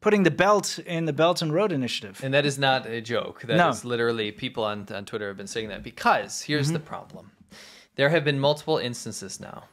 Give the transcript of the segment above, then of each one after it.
putting the belt in the Belt and Road Initiative. And that is not a joke. That is literally, people on Twitter have been saying that, because here's the problem. There have been multiple instances now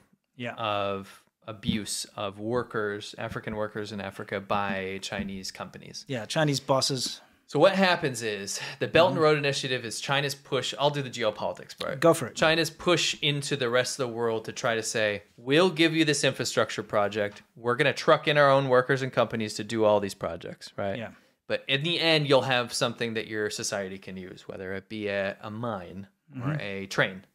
of abuse of workers, African workers in Africa, by Chinese companies. Yeah, Chinese bosses. So what happens is the Belt and Road Initiative is China's push. I'll do the geopolitics part. Go for it. China's push into the rest of the world to try to say, we'll give you this infrastructure project. We're going to truck in our own workers and companies to do all these projects, right? Yeah. But in the end, you'll have something that your society can use, whether it be a mine or a train.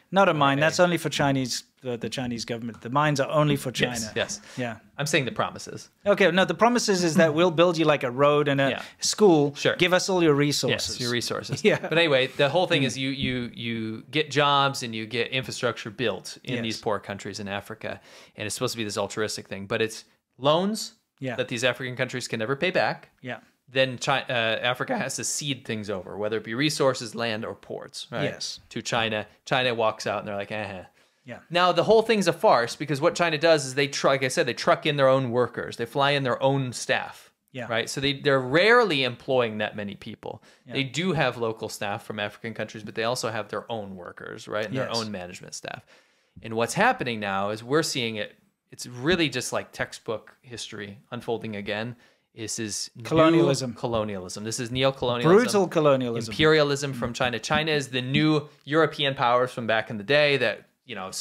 Not a mine. That's only for Chinese, the Chinese government. The mines are only for China. Yes. Yeah. I'm saying the promises. Okay. No, the promises is that we'll build you like a road and a school. Sure. Give us all your resources. Yes, your resources. Yeah. But anyway, the whole thing is you get jobs and you get infrastructure built in these poor countries in Africa. And it's supposed to be this altruistic thing. But it's loans that these African countries can never pay back. Yeah. Then Africa has to cede things over, whether it be resources, land, or ports, right? Yes. To China. China walks out and they're like, Yeah. Now, the whole thing's a farce, because what China does is like I said, they truck in their own workers. They fly in their own staff, right? So they're rarely employing that many people. Yeah. They do have local staff from African countries, but they also have their own workers, right? And their own management staff. And what's happening now is we're seeing it. It's really just like textbook history unfolding again. This is colonialism. Colonialism. This is neocolonialism. Brutal colonialism. Imperialism from China. China is the new European powers from back in the day that, you know,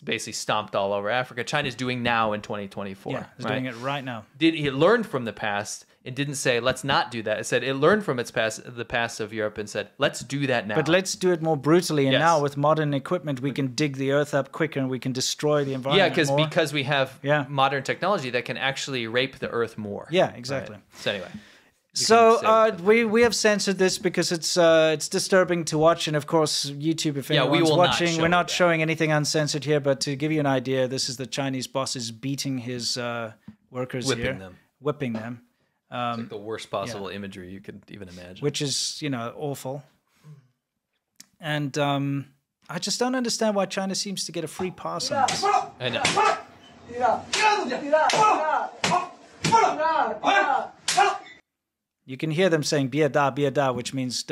basically stomped all over Africa. China's doing now in 2024. Yeah, it's doing it right now. It learned from the past. It didn't say, let's not do that. It said it learned from the past of Europe and said, let's do that now. But let's do it more brutally. And now with modern equipment, we can dig the earth up quicker and we can destroy the environment because we have modern technology that can actually rape the earth more. Yeah, exactly. Right? So anyway. So we have censored this because it's disturbing to watch, and of course YouTube, if anyone's watching, we're not showing anything uncensored here. But to give you an idea, this is the Chinese bosses beating his workers whipping them. It's like the worst possible imagery you could even imagine, which is awful. And I just don't understand why China seems to get a free pass on this. I know. You can hear them saying "Bia da," which means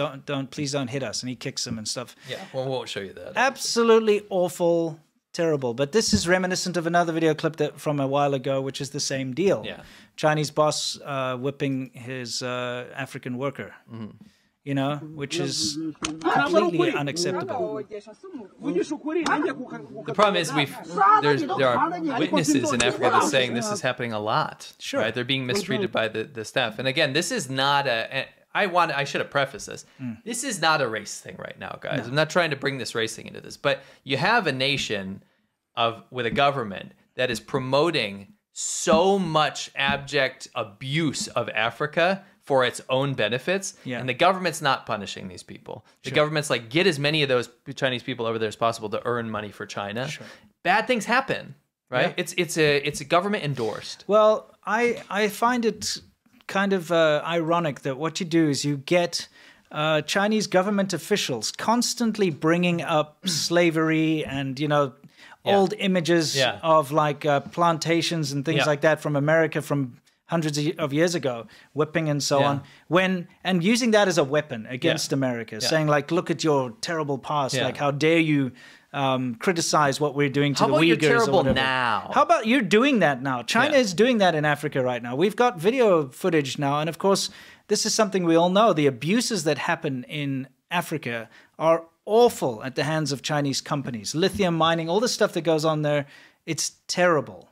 please don't hit us, and he kicks them and stuff. Yeah, well, we won't show you that. Absolutely awful, terrible. But this is reminiscent of another video clip from a while ago, which is the same deal. Yeah, Chinese boss whipping his African worker. Mm-hmm. You know, which is completely unacceptable. The problem is there are witnesses in Africa that are saying this is happening a lot. Sure, right? They're being mistreated by the staff. And again, this is not I should have prefaced this. This is not a race thing right now, guys. No. I'm not trying to bring this race thing into this, but you have a nation with a government that is promoting so much abject abuse of Africa for its own benefits, and the government's not punishing these people. The government's like, get as many of those Chinese people over there as possible to earn money for China. Sure. Bad things happen, right? Yeah. It's a government endorsed. Well, I find it kind of ironic that what you do is you get Chinese government officials constantly bringing up slavery and old images of like plantations and things like that from America from hundreds of years ago, whipping and so on, and using that as a weapon against America, saying like, look at your terrible past, like how dare you criticize what we're doing to the Uyghurs. How about you're terrible now? How about you're doing that now? China is doing that in Africa right now. We've got video footage now, and of course, this is something we all know. The abuses that happen in Africa are awful at the hands of Chinese companies. Lithium mining, all the stuff that goes on there, it's terrible.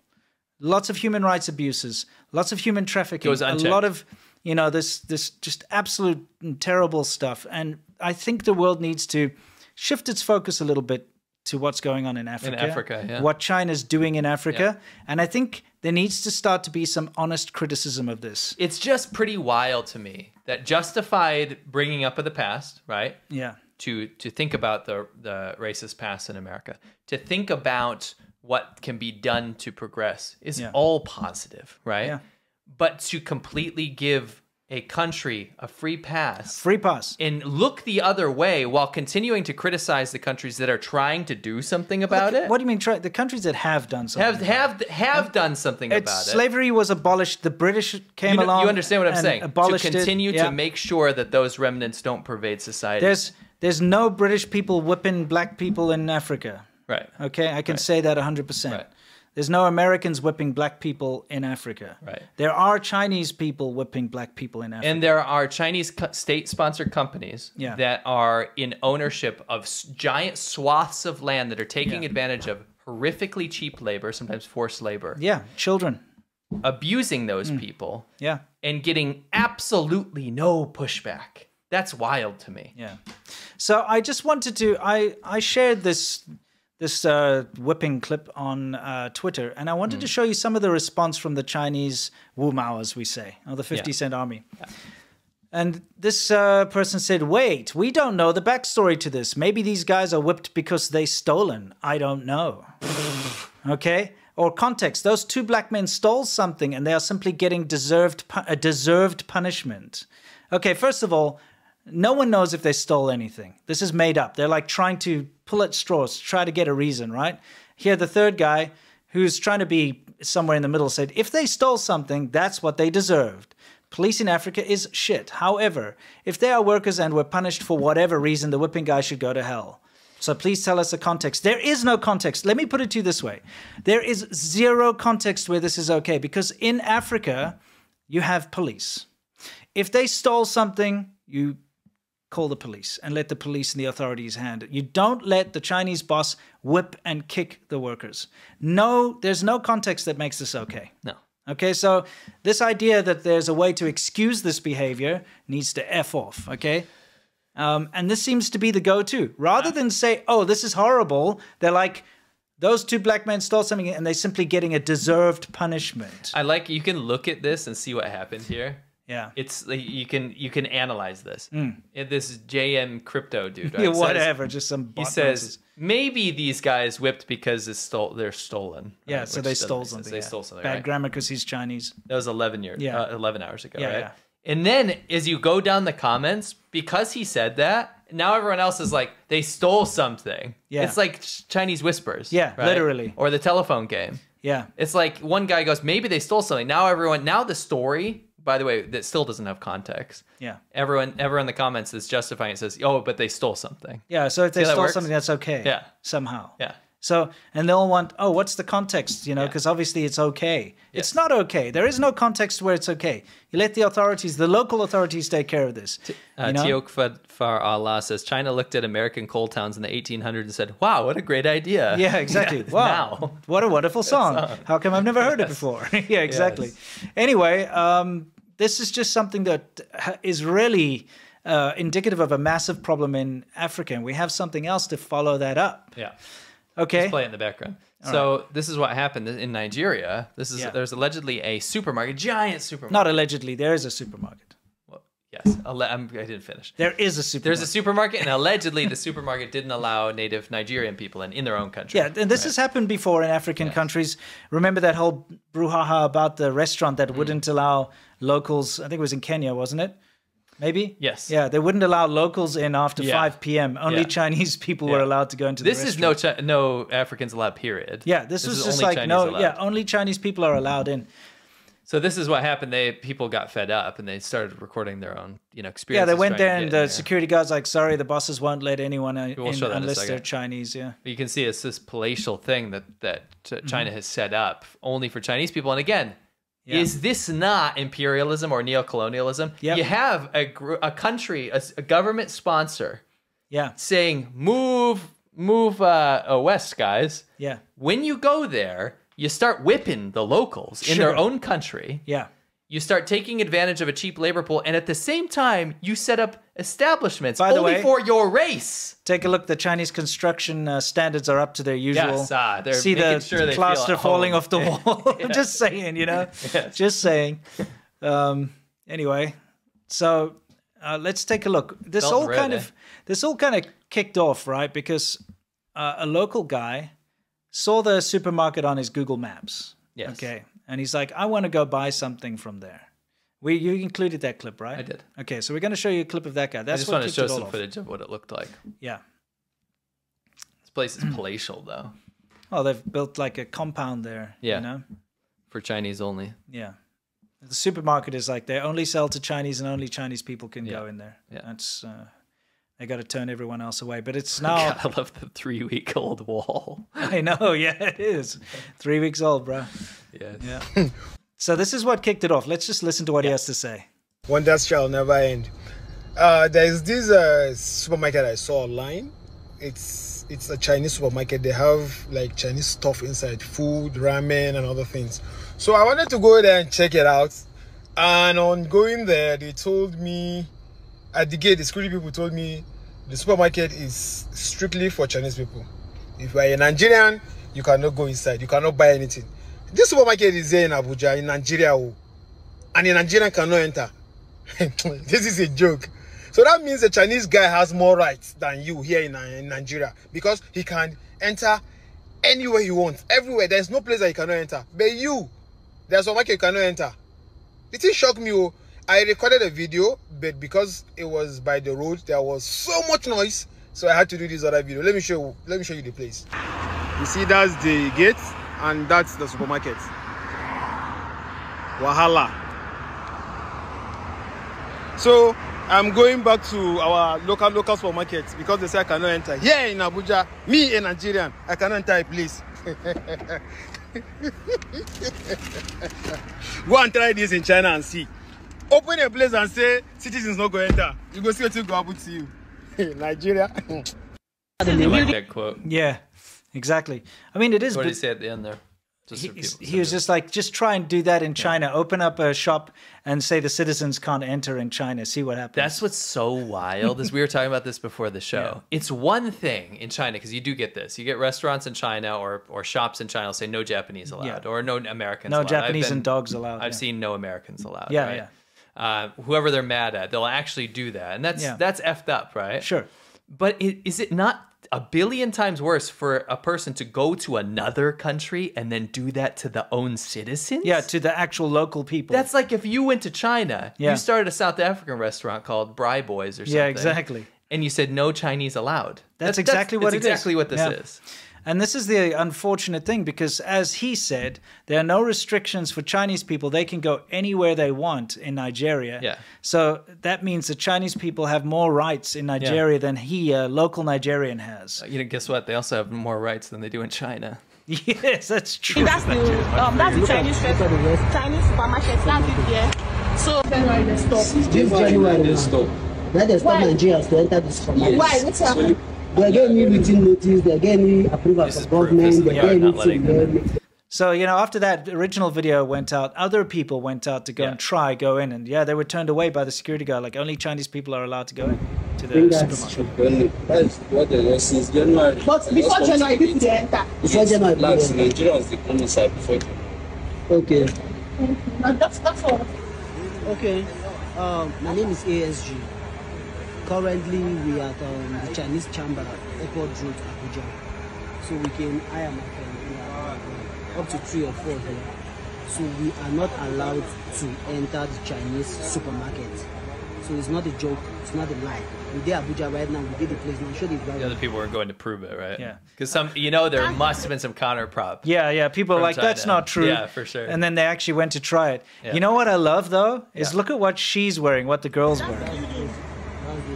Lots of human rights abuses, lots of human trafficking, a lot of, this just absolute terrible stuff. And I think the world needs to shift its focus a little bit to what's going on in Africa. What China's doing in Africa. And I think there needs to start to be some honest criticism of this. It's just pretty wild to me that justified bringing up of the past, right? Yeah. To think about the racist past in America, to think about what can be done to progress is all positive, right? Yeah. But to completely give a country a free pass. Free pass. And look the other way while continuing to criticize the countries that are trying to do something about it. What do you mean try? The countries that have done something. Have done something about it. Slavery was abolished. The British came along. You understand what I'm saying? Abolished to continue it. to make sure that those remnants don't pervade society. There's no British people whipping black people in Africa. Right. Okay, I can say that 100%. Right. There's no Americans whipping black people in Africa. Right. There are Chinese people whipping black people in Africa. And there are Chinese state-sponsored companies that are in ownership of giant swaths of land that are taking advantage of horrifically cheap labor, sometimes forced labor. Yeah, children. Abusing those people. Yeah. And getting absolutely no pushback. That's wild to me. Yeah. So I just wanted to, I shared this whipping clip on Twitter, and I wanted to show you some of the response from the Chinese Wu Mao, as we say, or the 50-cent army. Yeah. And this person said, wait, we don't know the backstory to this. Maybe these guys are whipped because they stolen. I don't know. Okay? Or context, those two black men stole something and they are simply getting a deserved punishment. Okay, first of all, no one knows if they stole anything. This is made up. They're like trying to pull at straws, try to get a reason, right? Here, the third guy, who's trying to be somewhere in the middle, said, if they stole something, that's what they deserved. Police in Africa is shit. However, if they are workers and were punished for whatever reason, the whipping guy should go to hell. So please tell us the context. There is no context. Let me put it to you this way. There is zero context where this is okay, because in Africa, you have police. If they stole something, you call the police and let the police and the authorities handle it. You don't let the Chinese boss whip and kick the workers. No, there's no context that makes this okay. No. Okay, so this idea that there's a way to excuse this behavior needs to F off, okay? And this seems to be the go-to. Rather than say, oh, this is horrible, they're like, those two black men stole something and they're simply getting a deserved punishment. I like, you can look at this and see what happened here. Yeah, it's like you can analyze this. This JM crypto dude, right? Yeah, whatever, just some. He says maybe these guys whipped because they're stolen. Yeah, so they stole something. They stole something. Bad grammar because he's Chinese. That was 11 hours ago, right? Yeah. And then as you go down the comments, because he said that, now everyone else is like they stole something. Yeah, it's like Chinese whispers. Yeah, right? Literally. Or the telephone game. Yeah, it's like one guy goes, maybe they stole something. Now the story. By the way, that still doesn't have context. Yeah. Everyone in the comments is justifying it, says, oh, but they stole something. Yeah, so if they stole something, that's okay. Yeah. Somehow. Yeah. So, and they'll want, oh, what's the context? You know, because obviously it's okay. Yes. It's not okay. There is no context where it's okay. You let the authorities, the local authorities, take care of this. Teokfar Allah says, China looked at American coal towns in the 1800s and said, wow, what a great idea. Yeah, exactly. Wow. Now. What a wonderful song. How come I've never heard it before? Yeah, exactly. Yes. Anyway, this is just something that is really indicative of a massive problem in Africa, and we have something else to follow that up. Yeah. Okay. Let's play it in the background. This is what happened in Nigeria. There's allegedly a supermarket, giant supermarket. Not allegedly, there is a supermarket. Well, yes, I didn't finish. There is a supermarket. There's a supermarket, and allegedly the supermarket didn't allow native Nigerian people in their own country. Yeah, and this has happened before in African countries. Remember that whole brouhaha about the restaurant that wouldn't allow locals? I think it was in Kenya, wasn't it? Maybe? Yes. Yeah, they wouldn't allow locals in after 5 p.m. Only Chinese people were allowed to go into the restaurant. This is no Africans allowed, period. Yeah, this was just like, only Chinese people are allowed in. So this is what happened. People got fed up and they started recording their own, experiences. Yeah, they went there and the security guard's like, sorry, the bosses won't let anyone in unless they're Chinese, yeah. But you can see it's this palatial thing that China has set up only for Chinese people. And again, is this not imperialism or neocolonialism? Yep. You have a country, a government sponsor, saying move west, guys. Yeah. When you go there, you start whipping the locals in their own country. Yeah. You start taking advantage of a cheap labor pool, and at the same time, you set up establishments for your race. Take a look. The Chinese construction standards are up to their usual. Yes, they're see making the sure they plaster falling off the wall. Yes. Just saying, Yes. Just saying. Anyway, so let's take a look. This all kind of kicked off, right? Because a local guy saw the supermarket on his Google Maps. Yes. Okay. And he's like, I want to go buy something from there. You included that clip, right? I did. Okay, so we're going to show you a clip of that guy. That's I just what want to show kicked it all some off. footage of what it looked like. Yeah. This place is palatial, though. Oh, they've built like a compound there. Yeah. You know? For Chinese only. Yeah. The supermarket is like they only sell to Chinese and only Chinese people can go in there. Yeah. That's they got to turn everyone else away. But it's now. God, I love the 3-week-old wall. I know. Yeah, it is. 3 weeks old, bro. Yes. Yeah. So this is what kicked it off. Let's just listen to what he has to say. Wonders shall never end. There's this supermarket I saw online. It's a Chinese supermarket. They have like Chinese stuff inside, food, ramen, and other things. So I wanted to go there and check it out. And on going there, they told me at the gate, the security people told me the supermarket is strictly for Chinese people. If you are a Nigerian, you cannot go inside. You cannot buy anything. This supermarket is there in Abuja, in Nigeria, and a Nigerian cannot enter. This is a joke. So that means the Chinese guy has more rights than you here in Nigeria, because he can enter anywhere he wants, everywhere. There's no place that he cannot enter. But you, there's a market you cannot enter. It didn't shock me. I recorded a video, but because it was by the road, there was so much noise, so I had to do this other video. Let me show you the place. You see, that's the gate, and that's the supermarket. Wahala. So I'm going back to our local supermarket because they say I cannot enter. Here in Abuja, me a Nigerian, I cannot enter a place. Go and try this in China and see. Open a place and say citizens not going to enter. You go see what will go happen to you. Nigeria. I like that quote. Yeah, exactly. I mean, it is. What did he say at the end there? He was just like, just try and do that in China. Open up a shop and say the citizens can't enter in China. See what happens. That's what's so wild is we were talking about this before the show. Yeah. It's one thing in China, because you do get this. You get restaurants in China or shops in China will say no Japanese allowed or no Americans allowed. No Japanese and dogs allowed. I've seen no Americans allowed. Yeah, right? Whoever they're mad at, they'll actually do that. And that's effed up, right? Sure. But is it not a billion times worse for a person to go to another country and then do that to the own citizens? Yeah, to the actual local people. That's like if you went to China, you started a South African restaurant called Bry Boys or something. Yeah, exactly. And you said no Chinese allowed. That's exactly what it is. That's exactly what this is. And this is the unfortunate thing, because as he said, there are no restrictions for Chinese people. They can go anywhere they want in Nigeria. Yeah. So that means that Chinese people have more rights in Nigeria than he, a local Nigerian, has. You know, guess what? They also have more rights than they do in China. Yes, that's true. That's the Chinese restaurant. Chinese supermarket. That's it, yeah. So January they stop. This January they stop. Now they stop Nigerians to enter the supermarket. Why? What's happening? They're getting written notice, they're getting approval from government, they're getting So, you know, after that original video went out, other people went out to go and go in. And they were turned away by the security guard. Like, only Chinese people are allowed to go in to the supermarket. That's what they were since January. But before January, people they enter. Before January, Nigerians, they come inside before. Okay. That's all. Okay. My name is ASG. Currently, we are at the Chinese Chamber, Airport Road, Abuja. So we can hire my friend. We are up to 3 or 4 here. So we are not allowed to enter the Chinese supermarket. So it's not a joke. It's not a lie. We're there Abuja right now. We did the place now. Show the The other people were going to prove it, right? Yeah. Because there must have been some counter prop. Yeah. People are like, that's not true. Yeah, for sure. And then they actually went to try it. Yeah. You know what I love, though? Is look at what she's wearing, what the girl's wearing.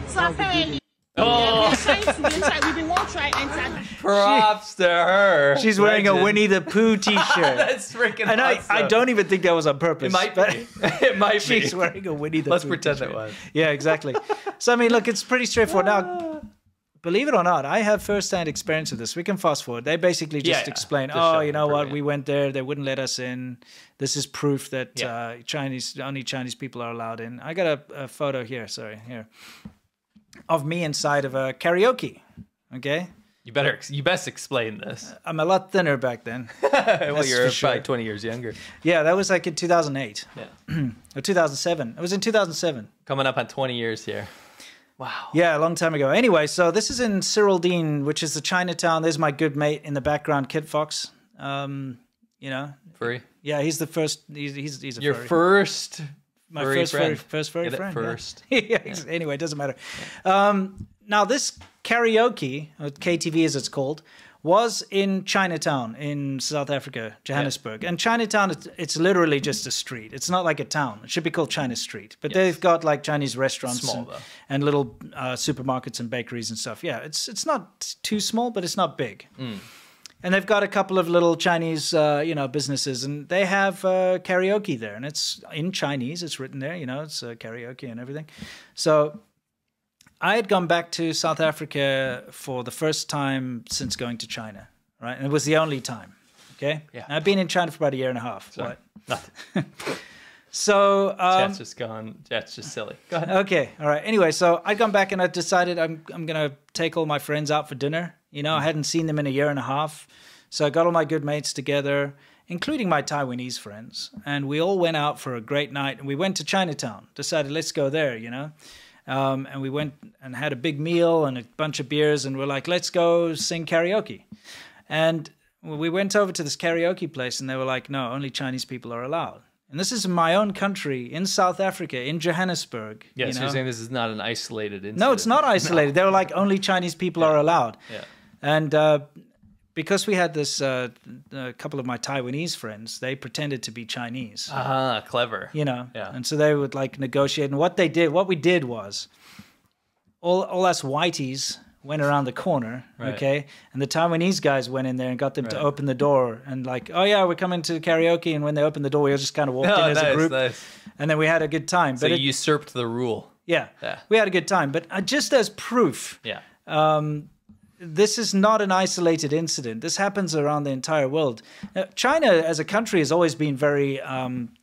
So apparently, we didn't want to try enter. Props to her. She's wearing a Winnie the Pooh t-shirt. That's freaking and awesome. I don't even think that was on purpose. It might be. It might be. She's wearing a Winnie the Pooh Let's pretend t-shirt. it was. Yeah, exactly. So, I mean, look, it's pretty straightforward. Now, believe it or not, I have first-hand experience of this. We can fast forward. They basically just explain, you know what, we went there, they wouldn't let us in. This is proof that only Chinese people are allowed in. I got a photo here, here, of me inside of a karaoke, okay? You best explain this. I'm a lot thinner back then. Well, you're probably 20 years younger. Yeah, that was like in 2008. Yeah. Or 2007. It was in 2007. Coming up on 20 years here. Wow. Yeah, a long time ago. Anyway, so this is in Cyrildene, which is the Chinatown. There's my good mate in the background, Kid Fox. You know. Furry? Yeah, he's the first. He's a Your furry. first my furry first friend. furry Get it friend. first. Yeah. Anyway, it doesn't matter. Now this karaoke, or KTV as it's called, was in Chinatown in South Africa, Johannesburg. And Chinatown, it's literally just a street. It's not like a town. It should be called China Street. But they've got like Chinese restaurants and little supermarkets and bakeries and stuff. Yeah, it's not too small, but it's not big. And they've got a couple of little Chinese, businesses, and they have karaoke there. And it's in Chinese. It's written there, it's karaoke and everything. So I had gone back to South Africa for the first time since going to China, right? And it was the only time, okay? Yeah. And I've been in China for about a year and a half. Sorry. What? Nothing. So Chat's just gone. Chat's just silly. Go ahead. Okay, all right. Anyway, so I'd gone back and I decided I'm gonna take all my friends out for dinner. I hadn't seen them in a year and a half, so I got all my good mates together, including my Taiwanese friends, and we all went out for a great night. And we went to Chinatown. Decided let's go there, and we went and had a big meal and a bunch of beers, and we're like, let's go sing karaoke. And we went over to this karaoke place, and they were like, no, only Chinese people are allowed. And this is in my own country, in South Africa, in Johannesburg. Yes, you're saying this is not an isolated incident. No, it's not isolated. They were like, only Chinese people are allowed. Yeah. And because we had this, a couple of my Taiwanese friends, they pretended to be Chinese. Clever. Yeah. And so they would like negotiate. And what we did was, all us whiteys went around the corner, okay? And the Taiwanese guys went in there and got them to open the door and like, oh yeah, we're coming to karaoke. And when they opened the door, we all just kind of walked in as a group. Nice. And then we had a good time. So you usurped the rule. Yeah, we had a good time. But just as proof, this is not an isolated incident. This happens around the entire world. China as a country has always been very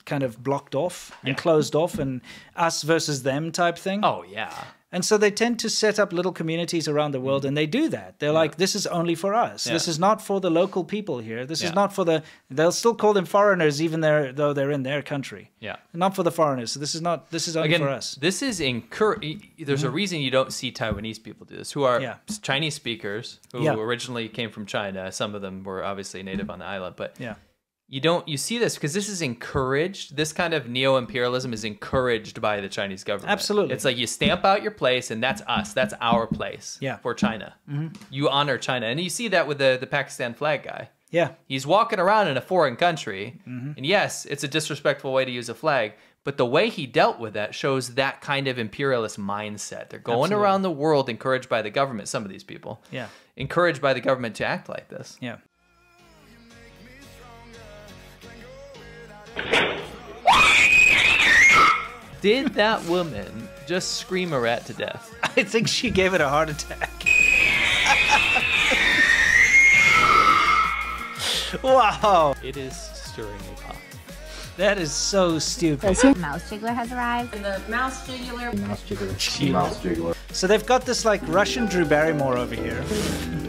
kind of blocked off and closed off and us versus them type thing. Oh, yeah. And so they tend to set up little communities around the world, and they do that. They're like, this is only for us. This is not for the local people here. This is not for they'll still call them foreigners even though they're in their country. Yeah. Not for the foreigners. So this is only for us. This is there's a reason you don't see Taiwanese people do this, who are Chinese speakers, who originally came from China. Some of them were obviously native on the island, but you see this because this is encouraged. This kind of neo-imperialism is encouraged by the Chinese government. Absolutely. It's like you stamp out your place, and that's us. That's our place for China. You honor China. And you see that with the Pakistan flag guy. Yeah. He's walking around in a foreign country, and yes, it's a disrespectful way to use a flag, but the way he dealt with that shows that kind of imperialist mindset. They're going around the world encouraged by the government, some of these people. Yeah. Encouraged by the government to act like this. Yeah. Did that woman just scream a rat to death? I think she gave it a heart attack. Wow. It is stirring a pot. That is so stupid. Mouse Jiggler has arrived. And the mouse jiggler. Mouse jiggler. So they've got this like Russian Drew Barrymore over here.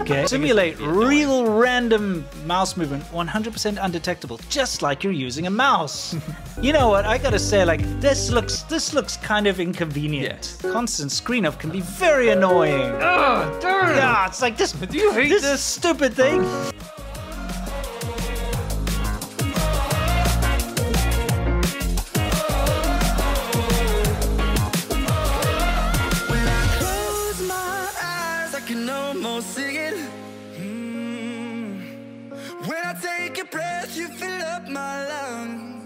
Okay. Simulate real random mouse movement, 100% undetectable, just like you're using a mouse. You know what? I gotta say, like this looks kind of inconvenient. Yes. Constant screen up can be very annoying. Oh, darn! Yeah, it's like this. Do you hate this stupid thing? When I take a breath, you fill up my lungs.